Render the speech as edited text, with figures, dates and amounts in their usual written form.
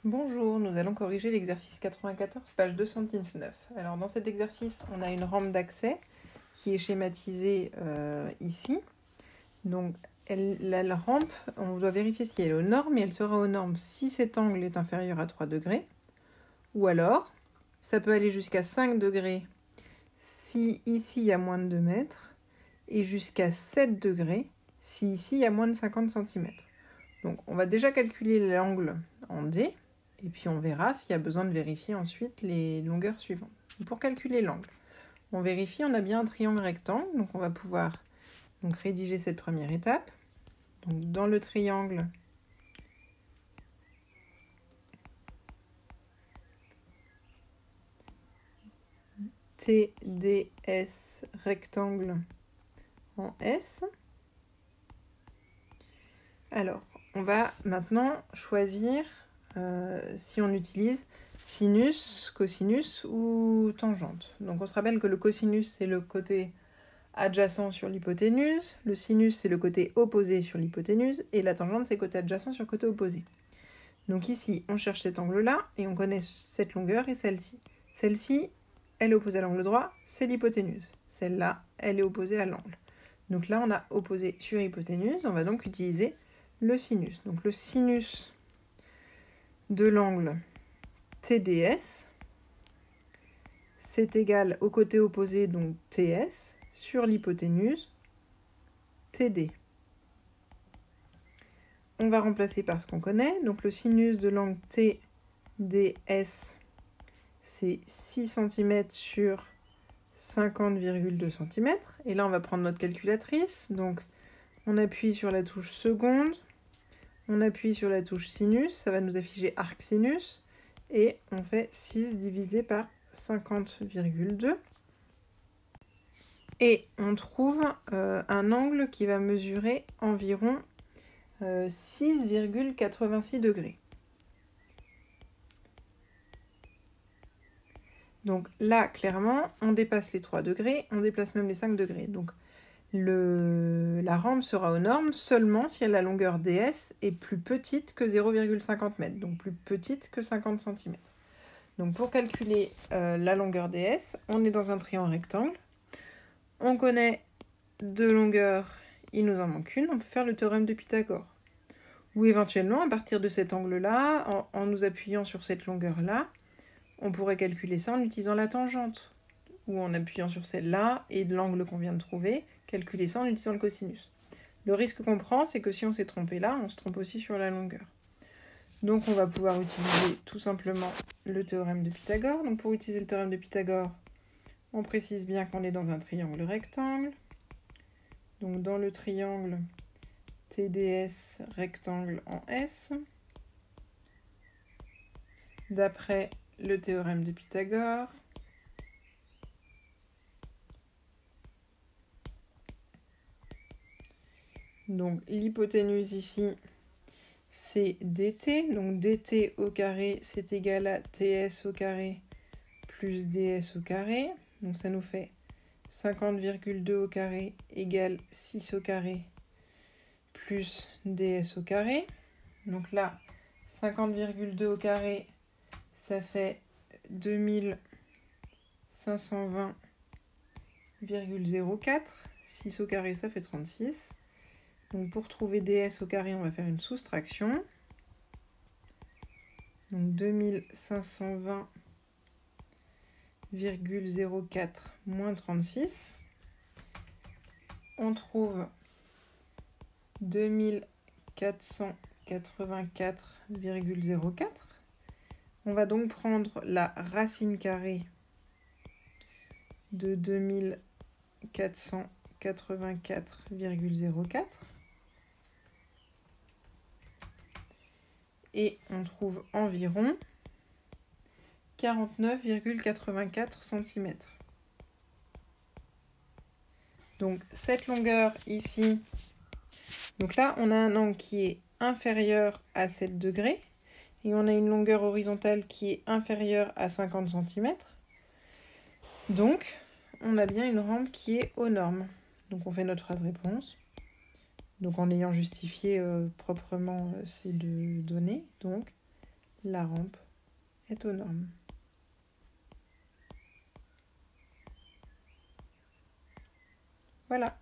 Bonjour, nous allons corriger l'exercice 94, page 219. Alors dans cet exercice, on a une rampe d'accès qui est schématisée ici. Donc la rampe, on doit vérifier si elle est aux normes, et elle sera aux normes si cet angle est inférieur à 3 degrés. Ou alors, ça peut aller jusqu'à 5 degrés si ici il y a moins de 2 mètres, et jusqu'à 7 degrés si ici il y a moins de 50 cm. Donc on va déjà calculer l'angle en D. Et puis on verra s'il y a besoin de vérifier ensuite les longueurs suivantes. Pour calculer l'angle, on vérifie, on a bien un triangle rectangle, donc on va pouvoir rédiger cette première étape. Donc dans le triangle, TDS rectangle en S. Alors, on va maintenant choisir si on utilise sinus, cosinus ou tangente. Donc on se rappelle que le cosinus, c'est le côté adjacent sur l'hypoténuse, le sinus, c'est le côté opposé sur l'hypoténuse, et la tangente, c'est le côté adjacent sur le côté opposé. Donc ici, on cherche cet angle-là, et on connaît cette longueur et celle-ci. Celle-ci, elle est opposée à l'angle droit, c'est l'hypoténuse. Celle-là, elle est opposée à l'angle. Donc là, on a opposé sur hypoténuse, on va donc utiliser le sinus. Donc le sinus de l'angle TDS, c'est égal au côté opposé, donc TS, sur l'hypoténuse, TD. On va remplacer par ce qu'on connaît. Donc le sinus de l'angle TDS, c'est 6 cm sur 50,2 cm. Et là, on va prendre notre calculatrice. Donc on appuie sur la touche seconde. On appuie sur la touche sinus. Ça va nous afficher arc sinus. Et on fait 6 divisé par 50,2. Et on trouve un angle qui va mesurer environ 6,86 degrés. Donc là, clairement, on dépasse les 3 degrés, on dépasse même les 5 degrés. Donc la rampe sera aux normes seulement si la longueur DS est plus petite que 0,50 m, donc plus petite que 50 cm. Donc pour calculer la longueur DS, on est dans un triangle rectangle. On connaît deux longueurs, il nous en manque une, on peut faire le théorème de Pythagore. Ou éventuellement, à partir de cet angle-là, en nous appuyant sur cette longueur-là, on pourrait calculer ça en utilisant la tangente. Ou en appuyant sur celle-là, et de l'angle qu'on vient de trouver, calculer ça en utilisant le cosinus. Le risque qu'on prend, c'est que si on s'est trompé là, on se trompe aussi sur la longueur. Donc on va pouvoir utiliser tout simplement le théorème de Pythagore. Donc pour utiliser le théorème de Pythagore, on précise bien qu'on est dans un triangle rectangle. Donc dans le triangle TDS rectangle en S, d'après le théorème de Pythagore, donc l'hypoténuse ici, c'est dt. Donc dt au carré, c'est égal à ts au carré plus ds au carré. Donc ça nous fait 50,2 au carré égale 6 au carré plus ds au carré. Donc là, 50,2 au carré, ça fait 2520,04. 6 au carré, ça fait 36. Donc pour trouver ds au carré, on va faire une soustraction. Donc 2520,04 moins 36. On trouve 2484,04. On va donc prendre la racine carrée de 2484,04 et on trouve environ 49,84 cm. Donc cette longueur ici, donc là on a un angle qui est inférieur à 7 degrés et on a une longueur horizontale qui est inférieure à 50 cm. Donc on a bien une rampe qui est aux normes. Donc on fait notre phrase réponse. Donc en ayant justifié proprement ces deux données, donc la rampe est aux normes. Voilà.